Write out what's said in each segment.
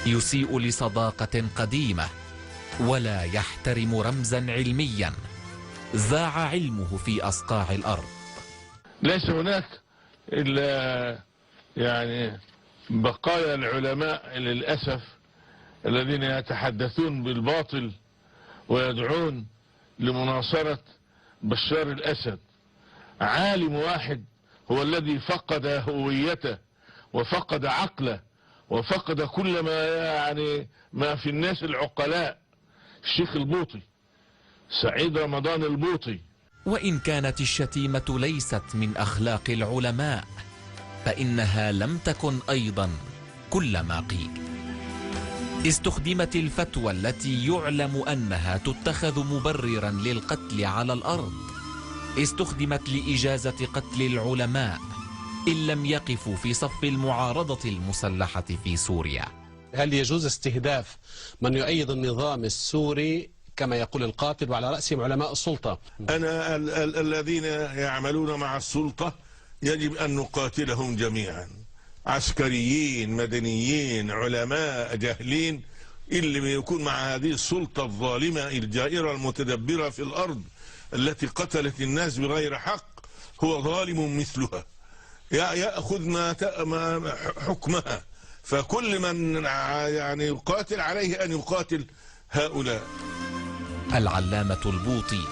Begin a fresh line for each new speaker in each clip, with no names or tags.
يسيء لصداقة قديمة ولا يحترم رمزا علميا ذاع علمه في أصقاع الأرض.
ليس هناك إلا يعني بقايا العلماء للأسف الذين يتحدثون بالباطل ويدعون لمناصرة بشار الأسد. عالم واحد هو الذي فقد هويته وفقد عقله وفقد كل ما في الناس العقلاء، الشيخ البوطي، سعيد رمضان البوطي.
وإن كانت الشتيمة ليست من أخلاق العلماء فإنها لم تكن أيضا كل ما قيل. استخدمت الفتوى التي يعلم أنها تتخذ مبررا للقتل على الأرض، استخدمت لإجازة قتل العلماء إن لم يقفوا في صف المعارضة المسلحة في سوريا.
هل يجوز استهداف من يؤيد النظام السوري كما يقول القاتل وعلى رأسهم علماء السلطة؟
أنا الذين يعملون مع السلطة يجب أن نقاتلهم جميعا، عسكريين، مدنيين، علماء، جاهلين. اللي يكون مع هذه السلطة الظالمة الجائرة المتدبرة في الأرض التي قتلت الناس بغير حق هو ظالم مثلها يأخذ ما حكمها. فكل من يقاتل عليه أن يقاتل هؤلاء.
العلامة البوطي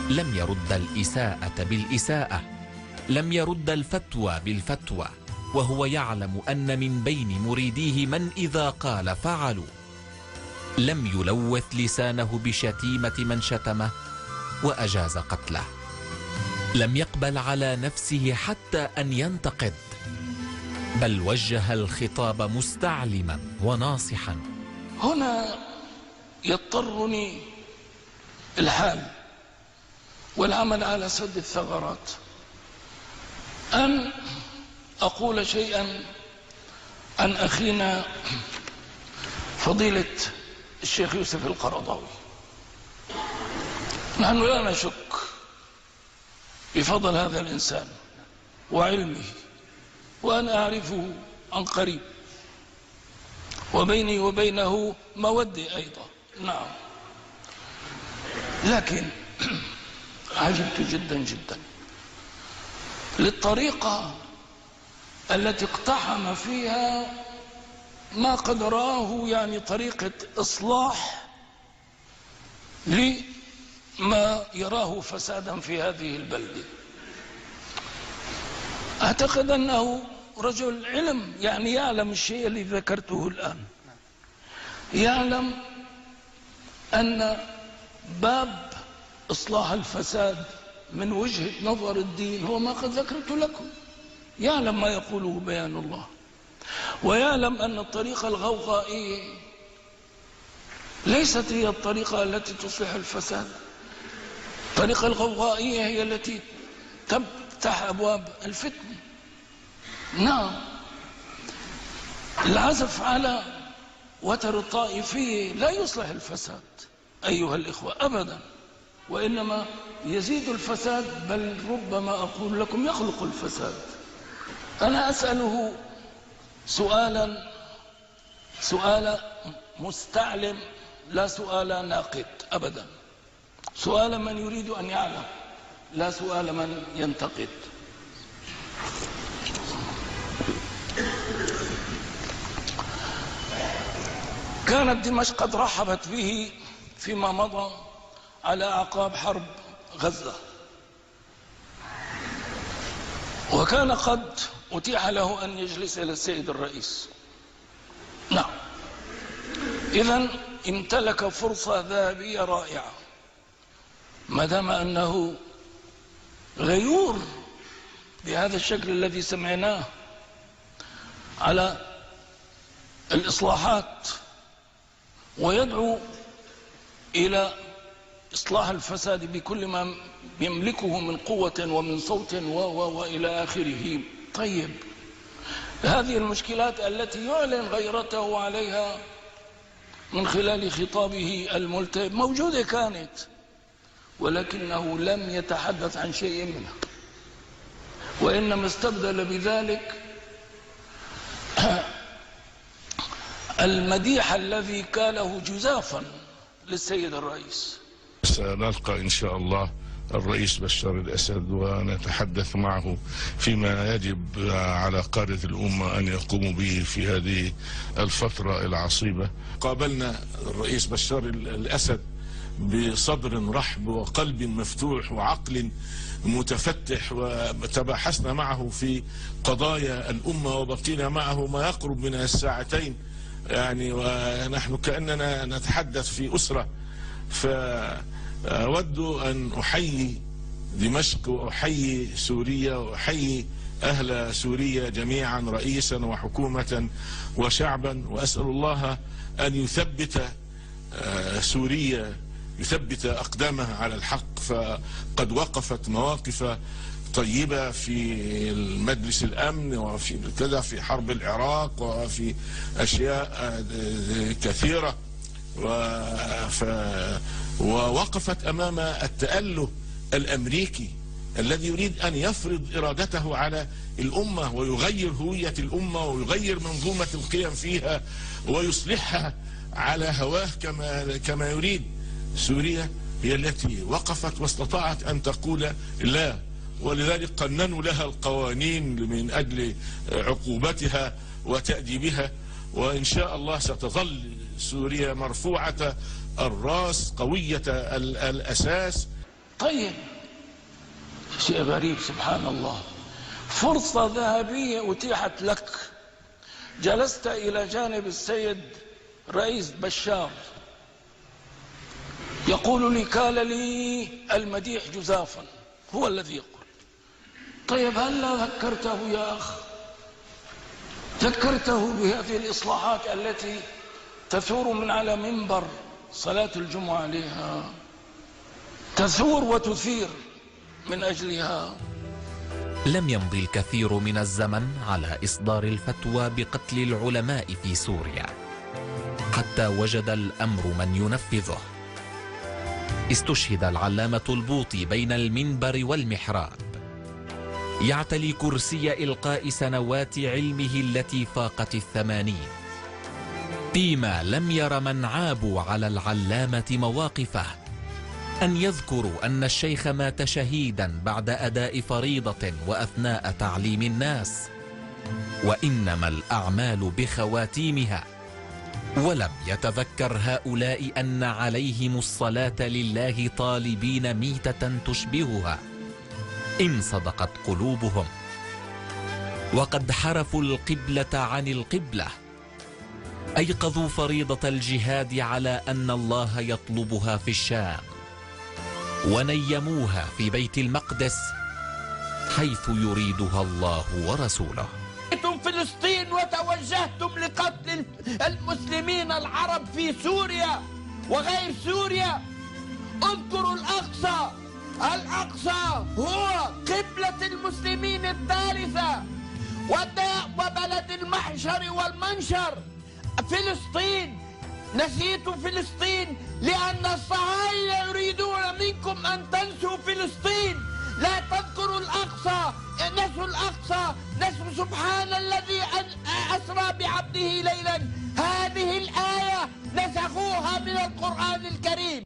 لم يرد الإساءة بالإساءة، لم يرد الفتوى بالفتوى، وهو يعلم أن من بين مريديه من إذا قال فعلوا. لم يلوث لسانه بشتيمة من شتمه وأجاز قتله. لم يقبل على نفسه حتى أن ينتقد، بل وجه الخطاب مستعلما وناصحا.
هنا يضطرني الحال والعمل على سد الثغرات أن أقول شيئا عن أخينا فضيلة الشيخ يوسف القرضاوي. نحن لا نشك بفضل هذا الإنسان وعلمه، وأنا أعرفه عن قريب، وبيني وبينه مودة أيضا، نعم. لكن عجبت جدا جدا للطريقة التي اقتحم فيها ما قد رآه يعني طريقة إصلاح لما يراه فسادا في هذه البلدة. أعتقد أنه رجل علم، يعني يعلم الشيء الذي ذكرته الآن، يعلم أن باب إصلاح الفساد من وجهة نظر الدين هو ما قد ذكرت لكم، يعلم ما يقوله بيان الله، ويعلم أن الطريقة الغوغائية ليست هي الطريقة التي تصلح الفساد. الطريقة الغوغائية هي التي تفتح أبواب الفتنة. نعم، العزف على وتر الطائفية لا يصلح الفساد أيها الإخوة أبدا، وإنما يزيد الفساد، بل ربما أقول لكم يخلق الفساد. أنا أسأله سؤال مستعلم، لا سؤال ناقد أبدا، سؤال من يريد أن يعلم، لا سؤال من ينتقد. كانت دمشق قد رحبت به فيما مضى على أعقاب حرب غزة، وكان قد أتيح له أن يجلس إلى السيد الرئيس. نعم، إذن امتلك فرصة ذهبية رائعة، ما دام أنه غيور بهذا الشكل الذي سمعناه على الإصلاحات، ويدعو إلى إصلاح الفساد بكل ما يملكه من قوة ومن صوت وإلى آخره. طيب، هذه المشكلات التي يعلن غيرته عليها من خلال خطابه الملتهب موجودة كانت، ولكنه لم يتحدث عن شيء منها، وإنما استبدل بذلك المديح الذي كاله جزافا للسيد الرئيس.
سنلقى إن شاء الله الرئيس بشار الأسد ونتحدث معه فيما يجب على قادة الأمة أن يقوموا به في هذه الفترة العصيبة. قابلنا الرئيس بشار الأسد بصدر رحب وقلب مفتوح وعقل متفتح، وتباحثنا معه في قضايا الأمة وبقينا معه ما يقرب من الساعتين يعني، ونحن كأننا نتحدث في أسرة. فأود أن أحيي دمشق وأحيي سوريا وأحيي أهل سوريا جميعا رئيسا وحكومة وشعبا، وأسأل الله أن يثبت سوريا، يثبت أقدامها على الحق. فقد وقفت مواقف طيبة في المجلس الأمن وفي كذا في حرب العراق وفي أشياء كثيرة، ووقفت أمام التأله الأمريكي الذي يريد أن يفرض إرادته على الأمة ويغير هوية الأمة ويغير منظومة القيم فيها ويصلحها على هواه كما يريد. سوريا هي التي وقفت واستطاعت أن تقول لا، ولذلك قننوا لها القوانين من أجل عقوبتها وتأديبها، وإن شاء الله ستظل سوريا مرفوعة الرأس قوية الأساس.
طيب، شيء غريب سبحان الله، فرصة ذهبية أتيحت لك، جلست إلى جانب السيد رئيس بشار يقول لي كال لي المديح جزافا، هو الذي يقول. طيب هل لا ذكرته يا أخ؟ ذكرته بهذه الإصلاحات التي تثور من على منبر صلاة الجمعة عليها، تثور وتثير من أجلها.
لم يمضي الكثير من الزمن على إصدار الفتوى بقتل العلماء في سوريا حتى وجد الأمر من ينفذه. استشهد العلامة البوطي بين المنبر والمحراب، يعتلي كرسي إلقاء سنوات علمه التي فاقت 80، فيما لم ير من عابوا على العلامة مواقفه أن يذكروا أن الشيخ مات شهيدا بعد أداء فريضة وأثناء تعليم الناس، وإنما الأعمال بخواتيمها. ولم يتذكر هؤلاء أن عليهم الصلاة لله طالبين ميتة تشبهها إن صدقت قلوبهم. وقد حرفوا القبلة عن القبلة، أيقظوا فريضة الجهاد على أن الله يطلبها في الشام، ونيموها في بيت المقدس حيث يريدها الله ورسوله.
فلسطين وتوجهتم لقتل المسلمين العرب في سوريا وغير سوريا. اذكروا الأقصى، الأقصى هو قبلة المسلمين الثالثة وبلد المحشر والمنشر. فلسطين، نسيت فلسطين لأن الصهاينة يريدون منكم أن تنسوا فلسطين. لا تذكروا الأقصى، نسوا الأقصى، نسوا سبحان الذي أسرى بعبده ليلا. هذه الآية نسخوها من القرآن الكريم.